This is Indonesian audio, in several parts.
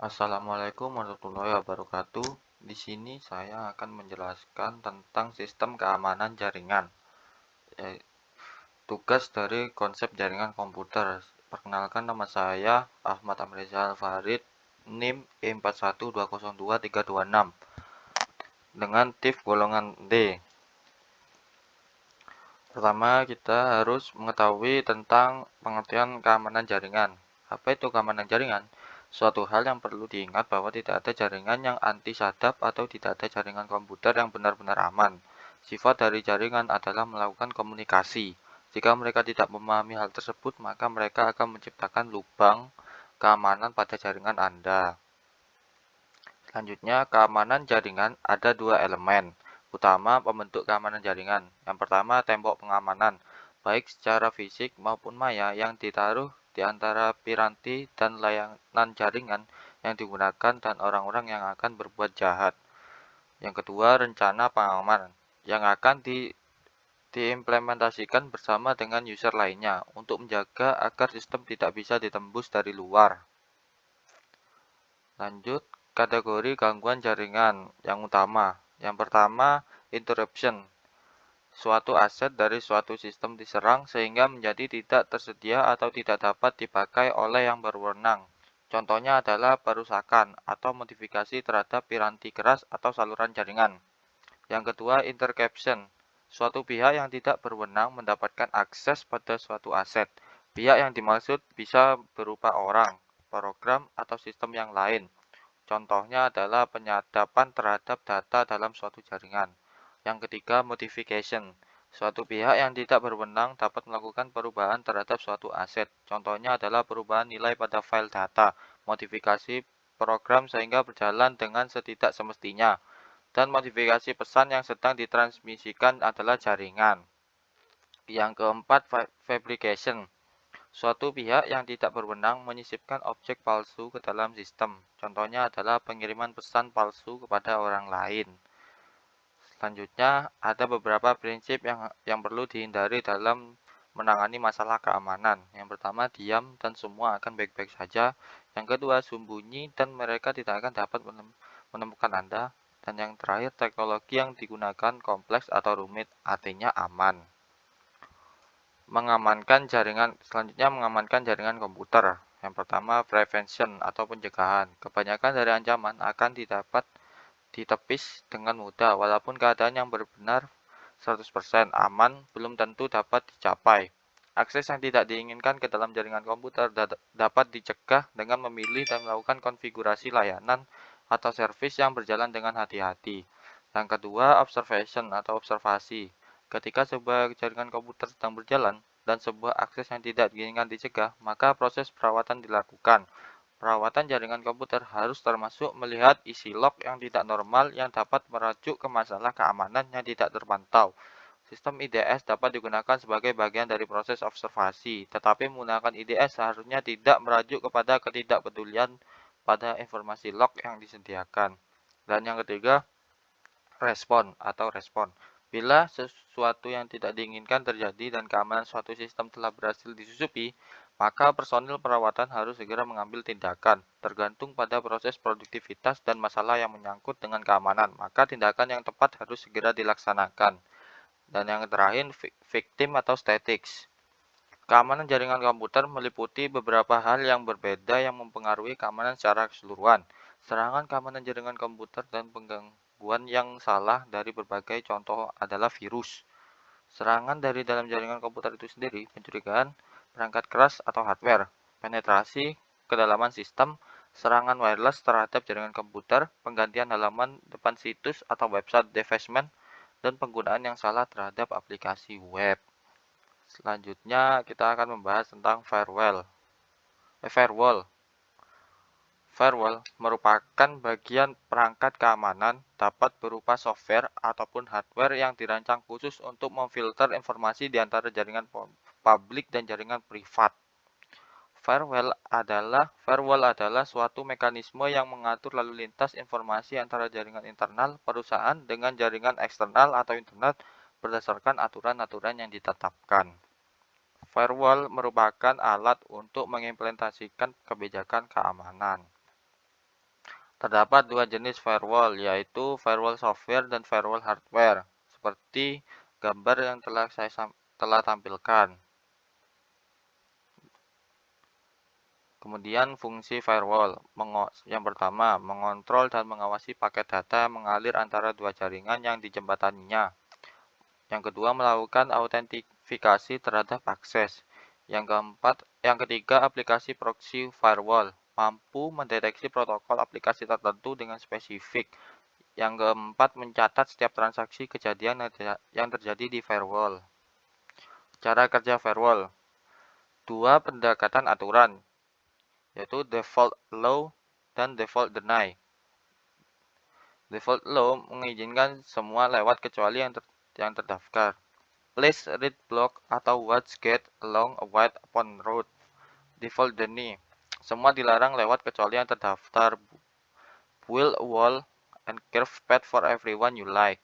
Assalamualaikum warahmatullahi wabarakatuh. Di sini saya akan menjelaskan tentang sistem keamanan jaringan. Tugas dari konsep jaringan komputer. Perkenalkan, nama saya Ahmad Amrizal Farid, NIM E41202326 dengan TIF golongan D. Pertama, kita harus mengetahui tentang pengertian keamanan jaringan. Apa itu keamanan jaringan? Suatu hal yang perlu diingat bahwa tidak ada jaringan yang anti sadap atau tidak ada jaringan komputer yang benar-benar aman. Sifat dari jaringan adalah melakukan komunikasi. Jika mereka tidak memahami hal tersebut, maka mereka akan menciptakan lubang keamanan pada jaringan Anda. Selanjutnya, keamanan jaringan ada dua elemen utama pembentuk keamanan jaringan. Yang pertama, tembok pengamanan, baik secara fisik maupun maya yang ditaruh di antara piranti dan layanan jaringan yang digunakan dan orang-orang yang akan berbuat jahat. Yang kedua, rencana pengamanan yang akan diimplementasikan bersama dengan user lainnya untuk menjaga agar sistem tidak bisa ditembus dari luar. Lanjut, kategori gangguan jaringan yang utama. Yang pertama, interruption. Suatu aset dari suatu sistem diserang sehingga menjadi tidak tersedia atau tidak dapat dipakai oleh yang berwenang. Contohnya adalah perusakan atau modifikasi terhadap piranti keras atau saluran jaringan. Yang kedua, interception. Suatu pihak yang tidak berwenang mendapatkan akses pada suatu aset. Pihak yang dimaksud bisa berupa orang, program, atau sistem yang lain. Contohnya adalah penyadapan terhadap data dalam suatu jaringan. Yang ketiga, modification. Suatu pihak yang tidak berwenang dapat melakukan perubahan terhadap suatu aset. Contohnya adalah perubahan nilai pada file data, modifikasi program sehingga berjalan dengan setidak semestinya, dan modifikasi pesan yang sedang ditransmisikan adalah jaringan. Yang keempat, fabrication. Suatu pihak yang tidak berwenang menyisipkan objek palsu ke dalam sistem. Contohnya adalah pengiriman pesan palsu kepada orang lain. Selanjutnya, ada beberapa prinsip yang perlu dihindari dalam menangani masalah keamanan. Yang pertama, diam dan semua akan baik-baik saja. Yang kedua, sembunyi dan mereka tidak akan dapat menemukan Anda. Dan yang terakhir, teknologi yang digunakan kompleks atau rumit, artinya aman. Selanjutnya mengamankan jaringan komputer. Yang pertama, prevention atau pencegahan. Kebanyakan dari ancaman akan didapat ditepis dengan mudah, walaupun keadaan yang benar 100% aman belum tentu dapat dicapai. Akses yang tidak diinginkan ke dalam jaringan komputer dapat dicegah dengan memilih dan melakukan konfigurasi layanan atau servis yang berjalan dengan hati-hati. Yang kedua, observation atau observasi. Ketika sebuah jaringan komputer sedang berjalan dan sebuah akses yang tidak diinginkan dicegah, maka proses perawatan dilakukan. Perawatan jaringan komputer harus termasuk melihat isi log yang tidak normal yang dapat merujuk ke masalah keamanan yang tidak terpantau. Sistem IDS dapat digunakan sebagai bagian dari proses observasi, tetapi menggunakan IDS seharusnya tidak merujuk kepada ketidakpedulian pada informasi log yang disediakan. Dan yang ketiga, respon. Bila sesuatu yang tidak diinginkan terjadi dan keamanan suatu sistem telah berhasil disusupi, maka personil perawatan harus segera mengambil tindakan. Tergantung pada proses produktivitas dan masalah yang menyangkut dengan keamanan, maka tindakan yang tepat harus segera dilaksanakan. Dan yang terakhir, victim atau statics. Keamanan jaringan komputer meliputi beberapa hal yang berbeda yang mempengaruhi keamanan secara keseluruhan. Serangan keamanan jaringan komputer dan penggangguan yang salah dari berbagai contoh adalah virus. Serangan dari dalam jaringan komputer itu sendiri, pencurigaan perangkat keras atau hardware, penetrasi kedalaman sistem, serangan wireless terhadap jaringan komputer, penggantian halaman depan situs atau website defacement, dan penggunaan yang salah terhadap aplikasi web. Selanjutnya kita akan membahas tentang firewall. Firewall merupakan bagian perangkat keamanan, dapat berupa software ataupun hardware yang dirancang khusus untuk memfilter informasi di antara jaringan publik dan jaringan privat. Firewall adalah suatu mekanisme yang mengatur lalu lintas informasi antara jaringan internal perusahaan dengan jaringan eksternal atau internet berdasarkan aturan-aturan yang ditetapkan. Firewall merupakan alat untuk mengimplementasikan kebijakan keamanan. Terdapat dua jenis firewall, yaitu firewall software dan firewall hardware, seperti gambar yang telah tampilkan. Kemudian fungsi firewall. Yang pertama, mengontrol dan mengawasi paket data yang mengalir antara dua jaringan yang dijembataninya. Yang kedua, melakukan autentifikasi terhadap akses. Yang ketiga, aplikasi proxy firewall mampu mendeteksi protokol aplikasi tertentu dengan spesifik. Yang keempat, mencatat setiap transaksi kejadian yang terjadi di firewall. Cara kerja firewall. Dua pendekatan aturan, yaitu default allow dan default deny. Default allow mengizinkan semua lewat kecuali yang terdaftar. Please read block atau watch gate along a wide open road. Default deny. Semua dilarang lewat kecuali yang terdaftar. Build a wall and curve path for everyone you like.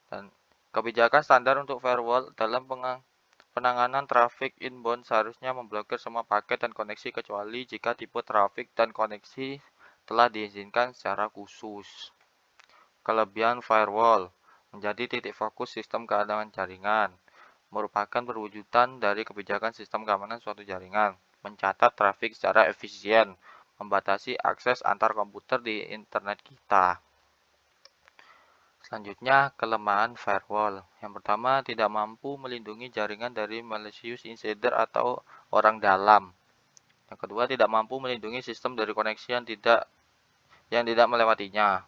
Dan kebijakan standar untuk firewall dalam penanganan traffic inbound seharusnya memblokir semua paket dan koneksi kecuali jika tipe traffic dan koneksi telah diizinkan secara khusus. Kelebihan firewall menjadi titik fokus sistem keamanan jaringan, merupakan perwujudan dari kebijakan sistem keamanan suatu jaringan, mencatat trafik secara efisien, membatasi akses antar komputer di internet kita. Selanjutnya, kelemahan firewall. Yang pertama, tidak mampu melindungi jaringan dari malicious insider atau orang dalam. Yang kedua, tidak mampu melindungi sistem dari koneksi yang tidak melewatinya.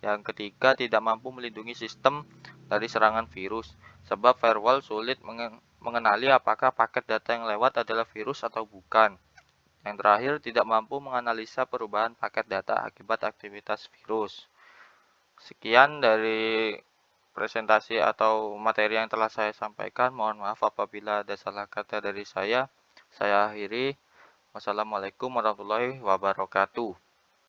Yang ketiga, tidak mampu melindungi sistem dari serangan virus, sebab firewall sulit mengenali apakah paket data yang lewat adalah virus atau bukan. Yang terakhir, tidak mampu menganalisa perubahan paket data akibat aktivitas virus. Sekian dari presentasi atau materi yang telah saya sampaikan. Mohon maaf apabila ada salah kata dari saya. Saya akhiri. Wassalamualaikum warahmatullahi wabarakatuh.